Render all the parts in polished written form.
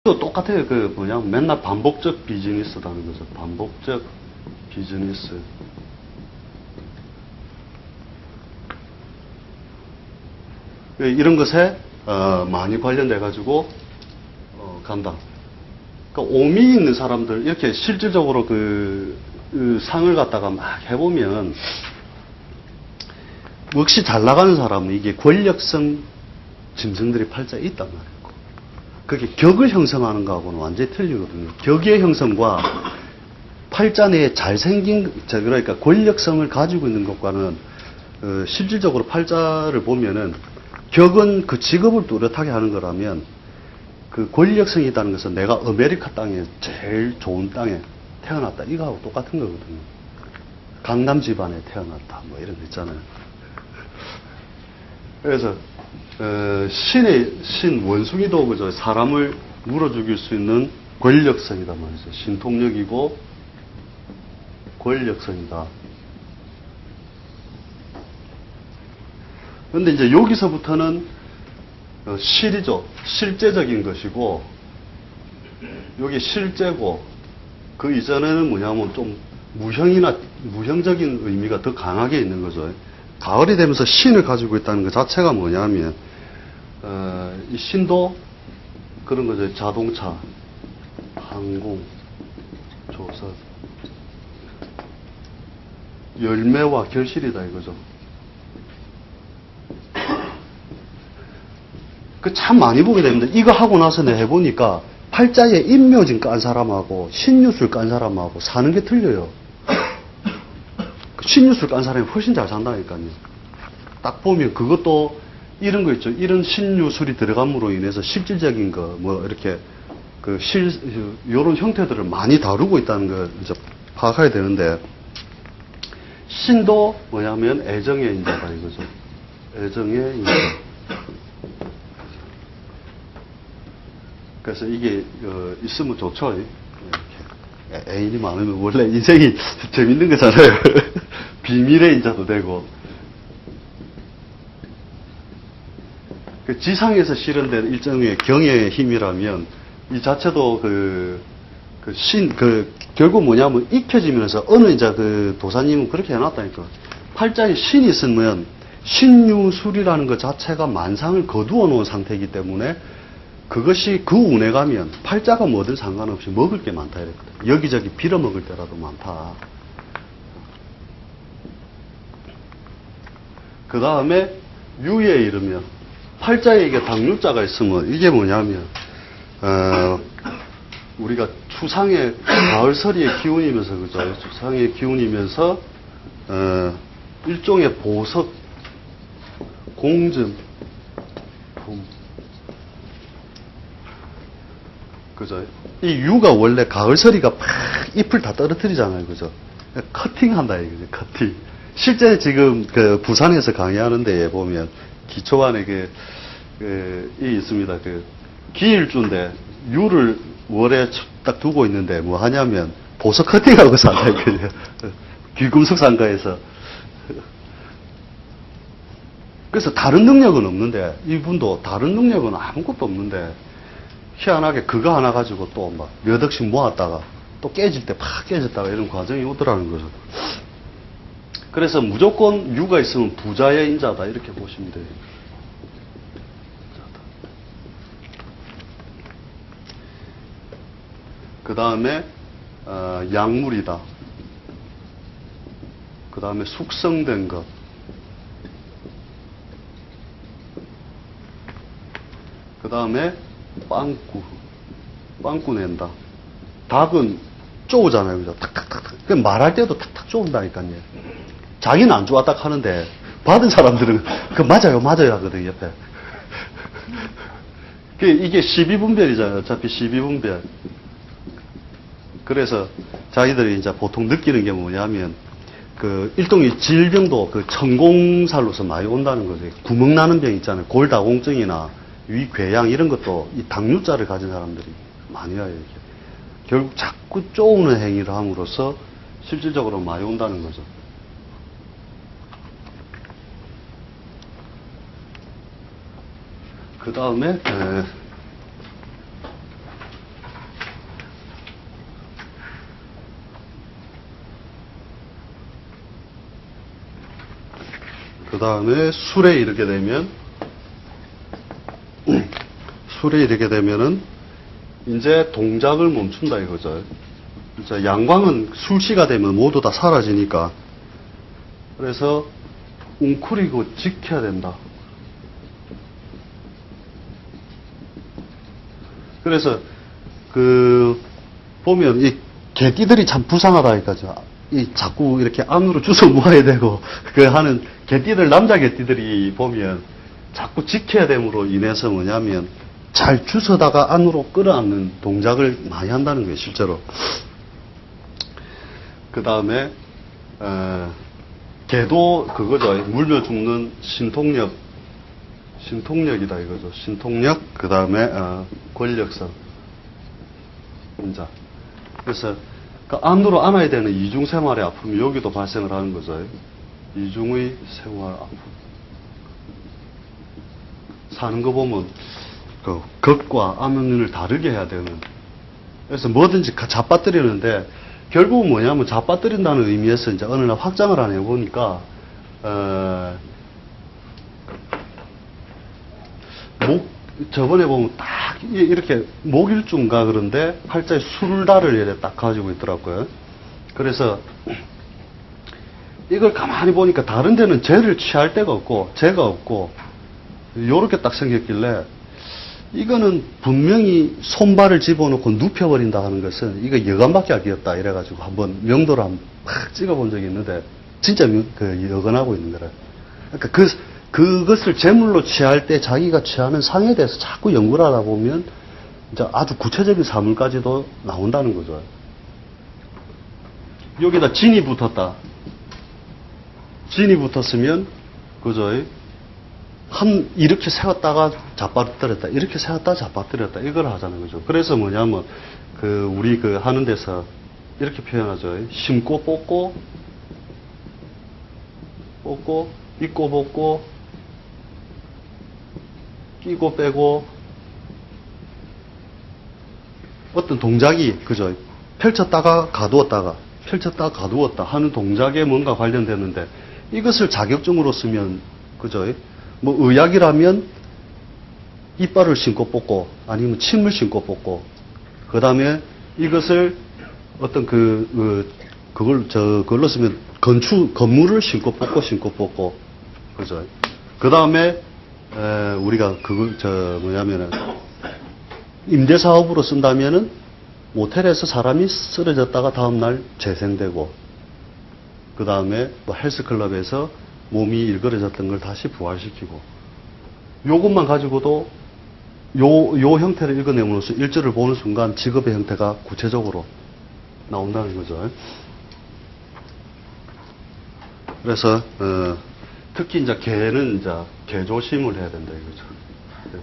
또 똑같아요. 그 뭐냐, 맨날 반복적 비즈니스라는 거죠. 반복적 비즈니스. 이런 것에 많이 관련돼가지고 간다. 그러니까 오미 있는 사람들 이렇게 실질적으로 그 상을 갖다가 막 해보면 역시 잘 나가는 사람은 이게 권력성 짐승들이 팔자에 있단 말이에요. 그게 격을 형성하는 거하고는 완전히 틀리거든요. 격의 형성과 팔자 내에 잘생긴, 그러니까 권력성을 가지고 있는 것과는 실질적으로 팔자를 보면은 격은 그 직업을 뚜렷하게 하는 거라면 그 권력성이 있다는 것은 내가 아메리카 땅에 제일 좋은 땅에 태어났다. 이거하고 똑같은 거거든요. 강남 집안에 태어났다. 뭐 이런 거 있잖아요. 그래서 신 원숭이도 그저 사람을 물어 죽일 수 있는 권력성이다 말이죠. 신통력이고 권력성이다. 그런데 이제 여기서부터는 실이죠. 실제적인 것이고 여기 실제고 그 이전에는 뭐냐면 좀 무형적인 의미가 더 강하게 있는 거죠. 가을이 되면서 신을 가지고 있다는 것 자체가 뭐냐면 이 신도 그런 거죠. 자동차, 항공, 조선, 열매와 결실이다 이거죠. 그 참 많이 보게 됩니다. 이거 하고 나서 내가 해보니까 팔자에 인묘진 깐 사람하고 신유술 깐 사람하고 사는 게 틀려요. 신유술 깐 사람이 훨씬 잘 산다니까요. 딱 보면 그것도 이런 거 있죠. 이런 신유술이 들어감으로 인해서 실질적인 거, 뭐 이렇게 요런 형태들을 많이 다루고 있다는 걸 이제 파악해야 되는데, 신도 뭐냐면 애정의 인자다 이거죠. 애정의 인자. 그래서 이게 있으면 좋죠. 이렇게. 애인이 많으면 원래 인생이 재밌는 거잖아요. 비밀의 인자도 되고. 그 지상에서 실현된 일종의 경의 힘이라면 이 자체도 결국 뭐냐면 익혀지면서 어느 이제 그 도사님은 그렇게 해놨다니까. 팔자에 신이 있으면 신유술이라는 것 자체가 만상을 거두어 놓은 상태이기 때문에 그것이 그 운에 가면 팔자가 뭐든 상관없이 먹을 게 많다 이랬거든. 여기저기 빌어먹을 때라도 많다. 그 다음에 유에 이르면 팔자에 이게 당유자가 있으면 이게 뭐냐면 우리가 추상의 가을서리의 기운이면서 그죠? 추상의 기운이면서 일종의 보석, 공점, 그죠? 이 유가 원래 가을서리가 팍 잎을 다 떨어뜨리잖아요, 그죠? 커팅한다 이거죠, 커팅. 실제 지금 그 부산에서 강의하는 데에 보면 기초반에 이 있습니다. 기일주인데 유를 월에 딱 두고 있는데 뭐 하냐면 보석 커팅하고 산다 이거죠. 귀금속 상가에서. 그래서 다른 능력은 없는데 이분도 다른 능력은 아무것도 없는데 희한하게 그거 하나 가지고 또 막 몇 억씩 모았다가 또 깨질 때 팍 깨졌다가 이런 과정이 오더라는 거죠. 그래서 무조건 유가 있으면 부자의 인자다 이렇게 보시면 돼요. 그 다음에 약물이다. 그 다음에 숙성된 것. 그 다음에 빵꾸 낸다. 닭은 쪼우잖아요. 그죠? 탁탁탁탁. 말할 때도 탁탁 쪼은다니까요. 자기는 안 좋아 딱 하는데 받은 사람들은 맞아요 하거든 옆에. 이게 12분별이잖아요. 어차피 12분별. 그래서 자기들이 이제 보통 느끼는 게 뭐냐면 일종의 질병도 천공살로서 많이 온다는 거죠. 구멍 나는 병 있잖아요. 골다공증이나 위궤양 이런 것도 이 당뇨자를 가진 사람들이 많이 와요. 이렇게. 결국 자꾸 쪼우는 행위를 함으로써 실질적으로 많이 온다는 거죠. 그 다음에 다음에 술에 이르게 되면은 이제 동작을 멈춘다 이거죠. 이제 양광은 술시가 되면 모두 다 사라지니까. 그래서 웅크리고 지켜야 된다. 그래서 보면 이 개띠들이 참 불쌍하다 이거죠. 이 자꾸 이렇게 안으로 주워 모아야 되고 하는 개띠들, 남자 개띠들이 보면 자꾸 지켜야 됨으로 인해서 뭐냐면 잘 주워다가 안으로 끌어안는 동작을 많이 한다는 거예요, 실제로. 그 다음에 개도 그거죠. 물며 죽는 신통력이다 이거죠. 신통력, 그 다음에 권력성. 인자. 그래서 그 안으로 안아야 되는 이중 생활의 아픔이 여기도 발생을 하는 거죠. 이중의 생활 아픔. 사는 거 보면 그 겉과 안면을 다르게 해야 되는. 그래서 뭐든지 잡아뜨리는데 결국은 뭐냐면 잡아뜨린다는 의미에서 이제 어느 날 확장을 안 해보니까 저번에 보면 딱 이렇게 목일주인가 그런데 팔자에 술달을 이렇게 딱 가지고 있더라고요. 그래서 이걸 가만히 보니까 다른 데는 죄를 취할 데가 없고 죄가 없고 요렇게 딱 생겼길래 이거는 분명히 손발을 집어넣고 눕혀버린다 하는 것은 이거 여간밖에 알 게 없다 이래가지고 한번 명도를 한번 팍 찍어본 적이 있는데 진짜 여간하고 있는 거라. 그러니까 그것을 제물로 취할 때 자기가 취하는 상에 대해서 자꾸 연구를 하다 보면 이제 아주 구체적인 사물까지도 나온다는 거죠. 여기다 진이 붙었다. 진이 붙었으면 그죠? 이렇게 세웠다가 잡아뜨렸다. 이렇게 세웠다가 잡아뜨렸다. 이걸 하자는 거죠. 그래서 뭐냐면 우리 하는 데서 이렇게 표현하죠. 심고 뽑고 입고 벗고 끼고 빼고 어떤 동작이 그죠? 펼쳤다가 가두었다가 펼쳤다가 가두었다 하는 동작에 뭔가 관련되는데 이것을 자격증으로 쓰면 그죠? 뭐 의학이라면 이빨을 신고 뽑고 아니면 침을 신고 뽑고 그 다음에 이것을 어떤 그걸로 쓰면 건물을 신고 뽑고 그죠? 그 다음에 우리가 뭐냐면은 임대사업으로 쓴다면은 모텔에서 사람이 쓰러졌다가 다음날 재생되고 그 다음에 뭐 헬스클럽에서 몸이 일그러졌던 걸 다시 부활시키고 요것만 가지고도 요 형태를 읽어내므로써 일절을 보는 순간 직업의 형태가 구체적으로 나온다는 거죠. 그래서 특히 이제 개는 이제 개조심을 해야 된다 이거죠.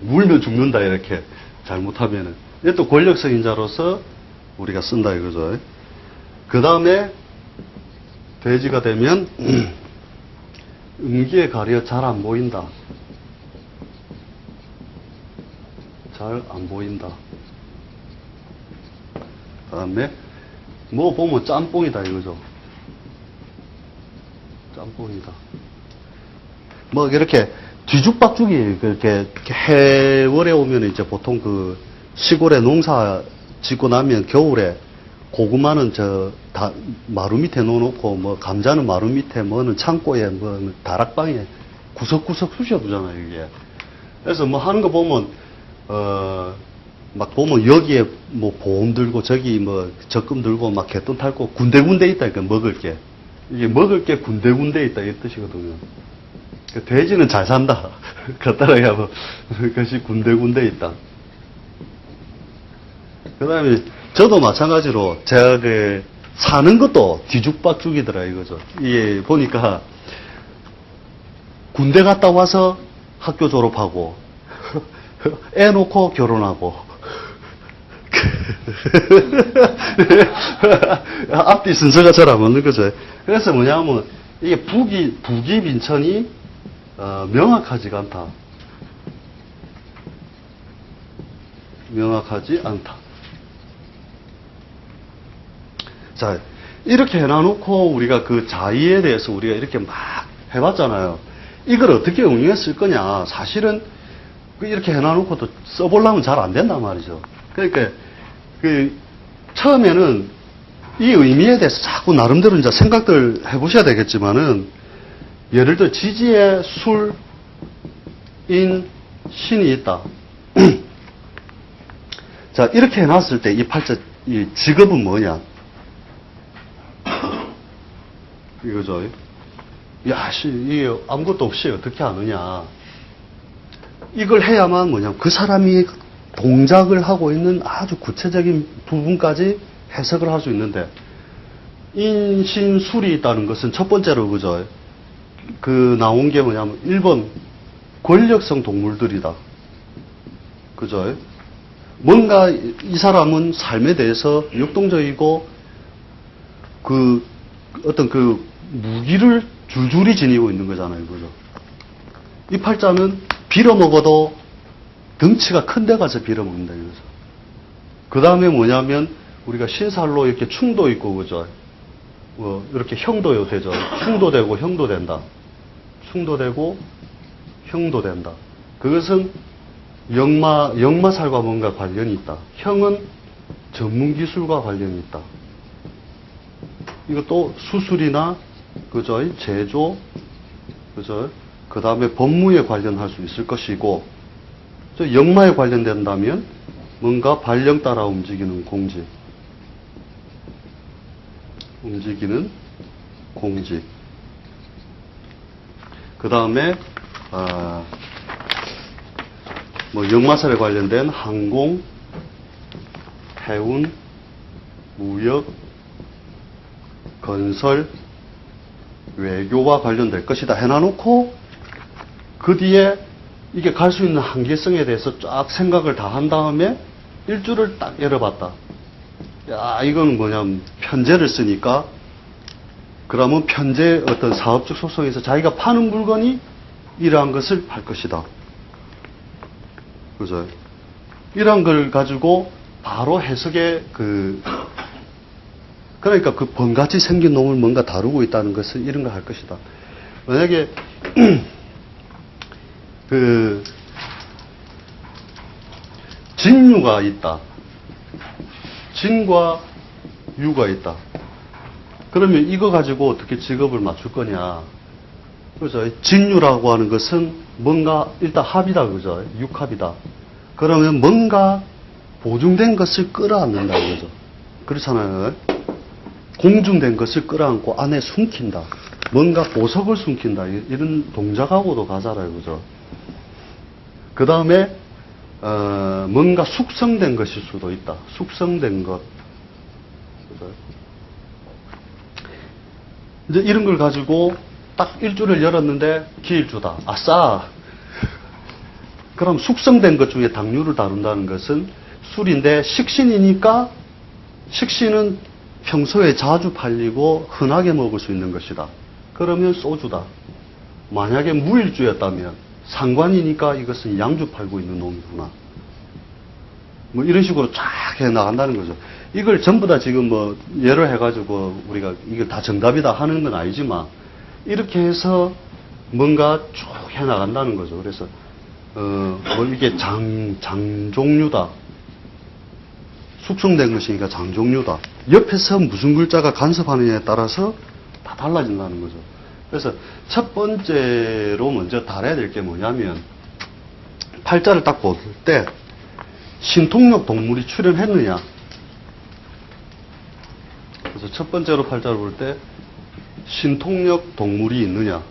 물면 죽는다 이렇게 잘못하면은 이게 또 권력성 인자로서 우리가 쓴다 이거죠. 그 다음에 돼지가 되면 음기에 가려 잘 안 보인다. 잘 안 보인다. 그 다음에 뭐 보면 짬뽕이다 이거죠. 짬뽕이다. 뭐 이렇게 뒤죽박죽이 그렇게 해월에 오면 이제 보통 시골에 농사 짓고 나면 겨울에 고구마는 다 마루 밑에 놓아놓고 뭐 감자는 마루 밑에 뭐는 창고에 뭐 다락방에 구석구석 쑤셔두잖아요 이게. 그래서 뭐 하는 거 보면 막 보면 여기에 뭐 보험 들고 저기 뭐 적금 들고 막 개돈 탈고 군데군데 있다니까 먹을 게. 이게 먹을 게 군데군데 있다 이 뜻이거든요. 돼지는 잘 산다. 그따라야 뭐 그것이 군데군데 있다. 그 다음에 저도 마찬가지로 제가 사는 것도 뒤죽박죽이더라 이거죠. 이게 보니까 군대 갔다 와서 학교 졸업하고 애 놓고 결혼하고 앞뒤 순서가 잘 안 맞는 거죠. 그래서 뭐냐면 이게 부기빈천이 명확하지가 않다. 명확하지 않다. 자, 이렇게 해놔놓고 우리가 그 자의에 대해서 우리가 이렇게 막 해봤잖아요. 이걸 어떻게 응용해 쓸 거냐. 사실은 이렇게 해놔놓고도 써보려면 잘 안 된단 말이죠. 그러니까 처음에는 이 의미에 대해서 자꾸 나름대로 이제 생각들 해보셔야 되겠지만은, 예를 들어 지지에 술, 인, 신이 있다. 자, 이렇게 해놨을 때 이 팔자, 이 직업은 뭐냐? 이거죠. 야, 이게 아무것도 없이 어떻게 아느냐. 이걸 해야만 뭐냐. 그 사람이 동작을 하고 있는 아주 구체적인 부분까지 해석을 할 수 있는데, 인신술이 있다는 것은 첫 번째로 그죠. 나온 게 뭐냐면 1번 권력성 동물들이다. 그죠? 뭔가 이 사람은 삶에 대해서 역동적이고 어떤 무기를 줄줄이 지니고 있는 거잖아요. 그죠? 이 팔자는 빌어먹어도 덩치가 큰 데 가서 빌어먹는다. 이거죠. 그 다음에 뭐냐면 우리가 신살로 이렇게 충도 있고, 그죠? 이렇게 형도 되죠. 충도되고 형도 된다. 충도되고 형도 된다. 그것은 역마살과 뭔가 관련이 있다. 형은 전문기술과 관련이 있다. 이것도 수술이나, 그죠? 제조, 그죠? 그 다음에 법무에 관련할 수 있을 것이고, 역마에 관련된다면 뭔가 발령 따라 움직이는 공직. 그 다음에, 역마살에 관련된 항공, 해운, 무역, 건설, 외교와 관련될 것이다 해놔놓고, 그 뒤에 이게 갈 수 있는 한계성에 대해서 쫙 생각을 다 한 다음에 일주를 딱 열어봤다. 야, 이건 뭐냐면 편제를 쓰니까, 그러면 편제 어떤 사업적 속성에서 자기가 파는 물건이 이러한 것을 팔 것이다. 그죠? 이런 걸 가지고 바로 해석에 그러니까 그 번같이 생긴 놈을 뭔가 다루고 있다는 것을 이런 걸 할 것이다. 만약에 진유가 있다. 진과 유가 있다. 그러면 이거 가지고 어떻게 직업을 맞출 거냐. 그죠? 진유라고 하는 것은 뭔가 일단 합이다. 그죠? 육합이다. 그러면 뭔가 보증된 것을 끌어안는다. 그죠? 그렇잖아요. 공중된 것을 끌어안고 안에 숨긴다. 뭔가 보석을 숨긴다. 이런 동작하고도 가잖아요. 그죠? 그 다음에 뭔가 숙성된 것일 수도 있다. 숙성된 것. 그죠? 이제 이런 걸 가지고 딱 일주를 열었는데 기일주다. 아싸! 그럼 숙성된 것 중에 당류를 다룬다는 것은 술인데, 식신이니까 식신은 평소에 자주 팔리고 흔하게 먹을 수 있는 것이다. 그러면 소주다. 만약에 무일주였다면 상관이니까 이것은 양주 팔고 있는 놈이구나. 뭐 이런 식으로 쫙 해 나간다는 거죠. 이걸 전부 다 지금 예를 해가지고 우리가 이걸 다 정답이다 하는 건 아니지만, 이렇게 해서 뭔가 쭉 해 나간다는 거죠. 그래서 이게 장종류다. 숙성된 것이니까 장종류다. 옆에서 무슨 글자가 간섭하느냐에 따라서 다 달라진다는 거죠. 그래서 첫 번째로 먼저 달아야 될 게 뭐냐면, 팔자를 딱 볼 때 신통력 동물이 출현했느냐. 그래서 첫 번째로 팔자를 볼 때 신통력 동물이 있느냐.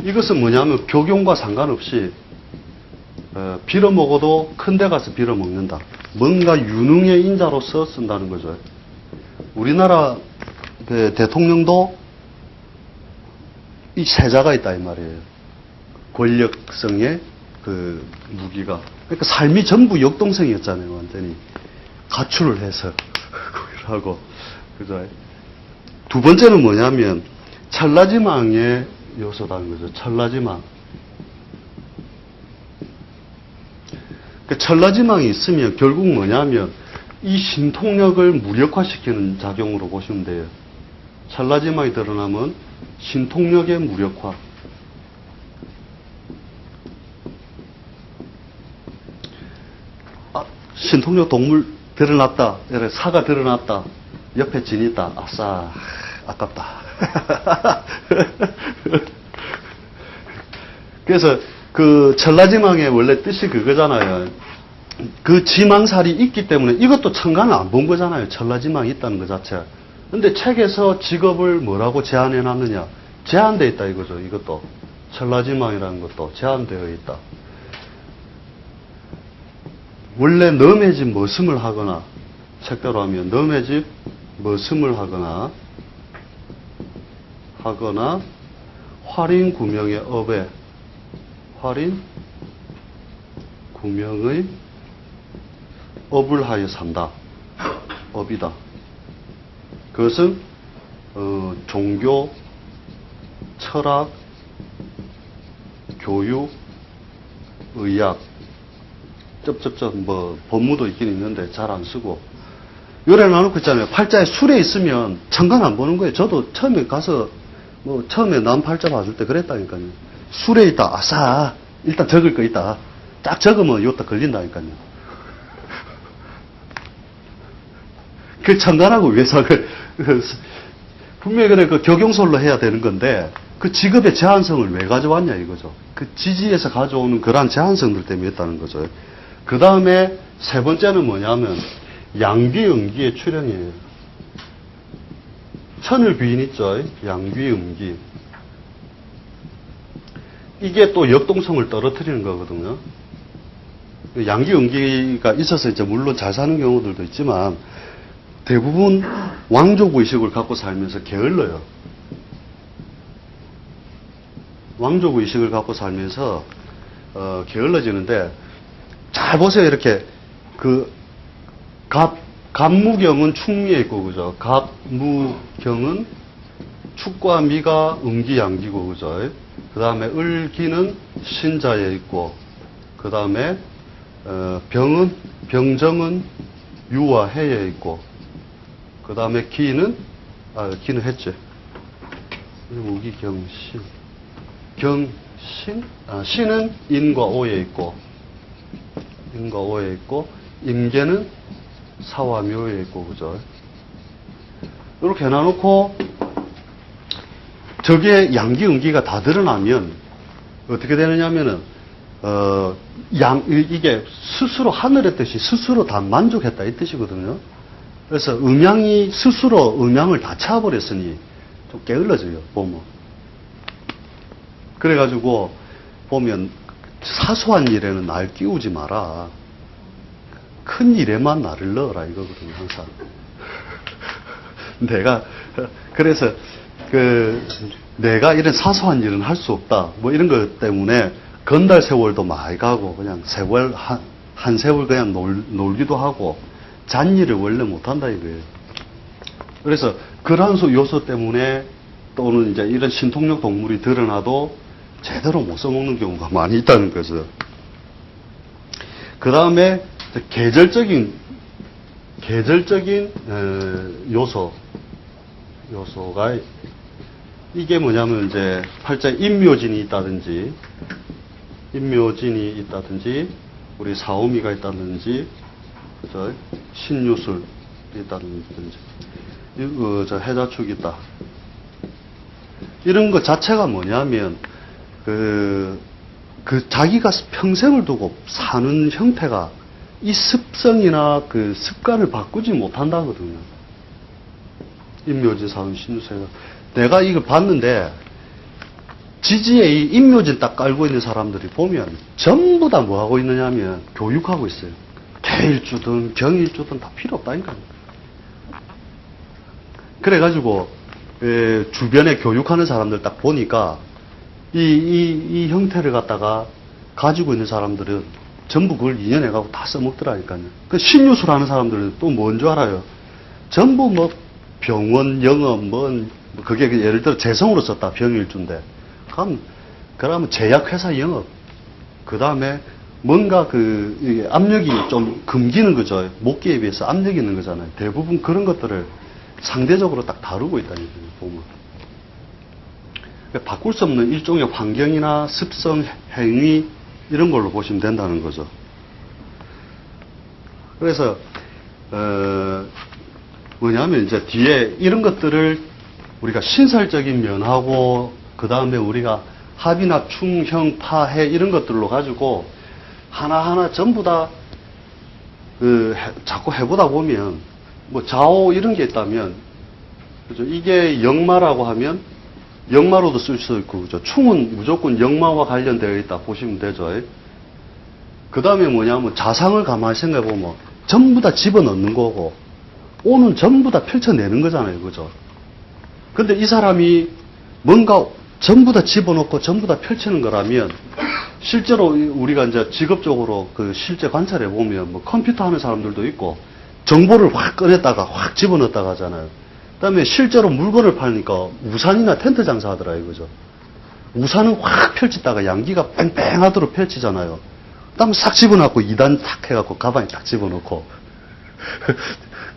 이것은 뭐냐면 교경과 상관없이 빌어먹어도 큰 데 가서 빌어먹는다. 뭔가 유능의 인자로서 쓴다는 거죠. 우리나라 대통령도 이 세자가 있다 이 말이에요. 권력성의 무기가. 그러니까 삶이 전부 역동성이었잖아요. 완전히 가출을 해서 하고. 그죠? 두 번째는 뭐냐면 찰나지망의 요소다는 거죠. 찰나지망. 그러니까 찰나지망이 있으면 결국 뭐냐면 이 신통력을 무력화시키는 작용으로 보시면 돼요. 찰라지망이 드러나면 신통력의 무력화. 신통력 동물 드러났다. 사가 드러났다. 옆에 진 있다. 아싸, 아깝다. 그래서 그 찰라지망의 원래 뜻이 그거잖아요. 그 지망살이 있기 때문에 이것도 천간을 안 본 거잖아요. 찰라지망이 있다는 것 자체. 근데 책에서 직업을 뭐라고 제한해 놨느냐? 제한되어 있다 이거죠. 이것도. 찰라지망이라는 것도 제한되어 있다. 원래 너의 집 머슴을 하거나, 책대로 하면 너의 집 머슴을 하거나 활인 구명의 업에, 활인 구명의 업을 하여 산다. 업이다. 그것은 종교, 철학, 교육, 의학, 쩝쩝쩝 뭐 법무도 있긴 있는데 잘 안 쓰고 요래 놔놓고 있잖아요. 팔자에 술에 있으면 천간 안 보는 거예요. 저도 처음에 가서 뭐 처음에 남 팔자 봐줄 때 그랬다니까요. 술에 있다. 아싸. 일단 적을 거 있다. 딱 적으면 요따 걸린다니까요. 그 천간하고 외상을 분명히 그래 그 격용설로 해야 되는 건데 그 직업의 제한성을 왜 가져왔냐 이거죠. 그 지지에서 가져오는 그러한 제한성들 때문에 했다는 거죠. 그 다음에 세 번째는 뭐냐면 양귀음기의 출현이에요. 천을 귀인 있죠. 양귀음기. 이게 또 역동성을 떨어뜨리는 거거든요. 양귀음기가 있어서 이제 물론 잘 사는 경우들도 있지만 대부분 왕족 의식을 갖고 살면서 게을러요. 왕족 의식을 갖고 살면서 게을러지는데 잘 보세요. 이렇게 그 갑무경은 충미에 있고 그죠. 갑무경은 축과 미가 음기 양기고 그죠. 그 다음에 을기는 신자에 있고 그 다음에 병정은 유와 해에 있고 그 다음에 기는 했지. 무기경신 신은 인과 오에 있고 임계는 사와 묘에 있고 그죠. 이렇게 해놔놓고 저게 양기 음기가 다 드러나면 어떻게 되느냐면은 이게 스스로 하늘의 뜻이 스스로 다 만족했다 이 뜻이거든요. 그래서 음양이 스스로 음양을 다 채워버렸으니 좀 게을러져요 보면. 그래가지고 보면 사소한 일에는 날 끼우지 마라. 큰 일에만 나를 넣어라 이거거든요 항상. 그래서 내가 이런 사소한 일은 할 수 없다 뭐 이런 것 때문에 건달 세월도 많이 가고 그냥 한 세월 그냥 놀기도 하고 잔일을 원래 못한다 이거예요. 그래서 그러한 요소 때문에 또는 이제 이런 신통력 동물이 드러나도 제대로 못 써먹는 경우가 많이 있다는 거죠. 그 다음에 계절적인 요소가 이게 뭐냐면 이제 팔자에 인묘진이 있다든지 우리 사오미가 있다든지 그죠? 신유술이 있다든지 저 해자축이 있다. 이런 것 자체가 뭐냐면 그 자기가 평생을 두고 사는 형태가 이 습성이나 그 습관을 바꾸지 못한다거든요. 인묘진, 사운, 신유세가. 내가 이걸 봤는데, 지지에 이 인묘진 딱 깔고 있는 사람들이 보면 전부 다 뭐 하고 있느냐면 교육하고 있어요. 개일주든 병일주든 다 필요 없다니까요. 그래가지고, 주변에 교육하는 사람들 딱 보니까 이 형태를 갖다가 가지고 있는 사람들은 전부 그걸 이겨내가고 다 써먹더라니까요. 그 신유술 하는 사람들은 또 뭔 줄 알아요? 전부 뭐 병원, 영업, 그게 예를 들어 재성으로 썼다. 병일주인데. 그러면 제약회사 영업. 그 다음에 뭔가 압력이 좀 금기는 거죠. 목기에 비해서 압력이 있는 거잖아요. 대부분 그런 것들을 상대적으로 딱 다루고 있다는 거예요, 보면. 그러니까 바꿀 수 없는 일종의 환경이나 습성, 행위, 이런 걸로 보시면 된다는 거죠. 그래서, 뭐냐면 이제 뒤에 이런 것들을 우리가 신설적인 면하고, 그 다음에 우리가 합이나 충, 형, 파, 해, 이런 것들로 가지고 하나하나 전부 다, 자꾸 해보다 보면, 뭐 좌우 이런 게 있다면, 그죠? 이게 역마라고 하면, 역마로도 쓸 수 있고, 그죠? 충은 무조건 역마와 관련되어 있다 보시면 되죠. 그 다음에 뭐냐면 자상을 가만히 생각해 보면 전부 다 집어넣는 거고, 오는 전부 다 펼쳐내는 거잖아요. 그죠? 근데 이 사람이 뭔가 전부 다 집어넣고 전부 다 펼치는 거라면, 실제로 우리가 이제 직업적으로 그 실제 관찰해 보면 뭐 컴퓨터 하는 사람들도 있고, 정보를 확 꺼냈다가 확 집어넣었다가 하잖아요. 그 다음에 실제로 물건을 파니까 우산이나 텐트 장사하더라고요. 그죠? 우산은 확 펼치다가 양기가 뺑뺑하도록 펼치잖아요. 그 다음에 싹 집어넣고 2단 탁 해갖고 가방에 딱 집어넣고.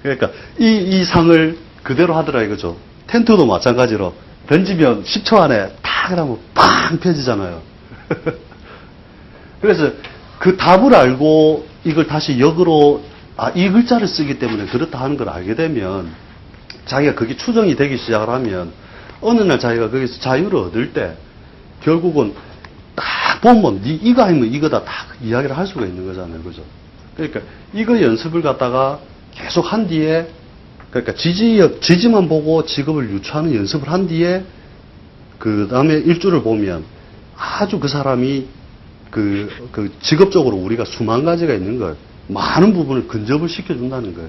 그러니까 이 상을 그대로 하더라고요. 그죠? 텐트도 마찬가지로 던지면 10초 안에 탁 하면 팡 펴지잖아요. 그래서 그 답을 알고 이걸 다시 역으로, 이 글자를 쓰기 때문에 그렇다 하는 걸 알게 되면, 자기가 그게 추정이 되기 시작을 하면, 어느 날 자기가 거기서 자유를 얻을 때, 결국은 딱 보면, 이거 아니면 이거다 딱 이야기를 할 수가 있는 거잖아요. 그죠? 그러니까, 이거 연습을 갖다가 계속 한 뒤에, 그러니까 지지만 보고 직업을 유추하는 연습을 한 뒤에, 그 다음에 일주를 보면, 아주 그 사람이 그 직업적으로 우리가 수만 가지가 있는 걸, 많은 부분을 근접을 시켜준다는 거예요.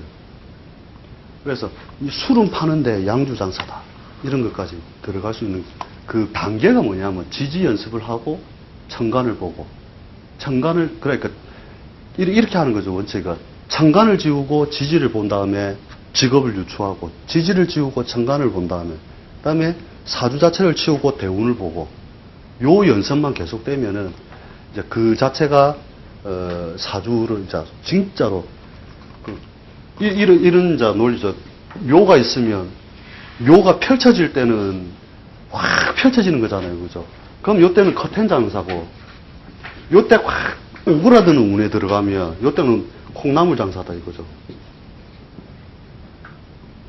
그래서 이 술은 파는데 양주장사다, 이런 것까지 들어갈 수 있는 그 단계가 뭐냐면, 지지 연습을 하고 천간을 보고, 천간을, 그러니까 이렇게 하는 거죠. 원칙은 천간을 지우고 지지를 본 다음에 직업을 유추하고, 지지를 지우고 천간을 본 다음에 사주 자체를 치우고 대운을 보고, 요 연습만 계속되면은 이제 그 자체가 사주를 이제 진짜로 이런 이제 논리죠. 묘가 있으면 묘가 펼쳐질 때는 확 펼쳐지는 거잖아요. 그죠? 그럼 요때는 커튼 장사고, 요때 확 오그라드는 운에 들어가면 요때는 콩나물 장사다 이거죠.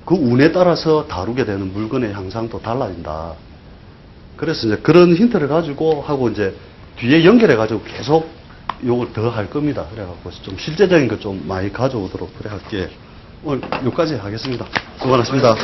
그 운에 따라서 다루게 되는 물건의 향상도 달라진다. 그래서 이제 그런 힌트를 가지고 하고 이제 뒤에 연결해 가지고 계속 요걸 더 할 겁니다. 그래갖고 좀 실제적인 거 좀 많이 가져오도록 그래 할게. 오늘 여기까지 하겠습니다. 수고하셨습니다.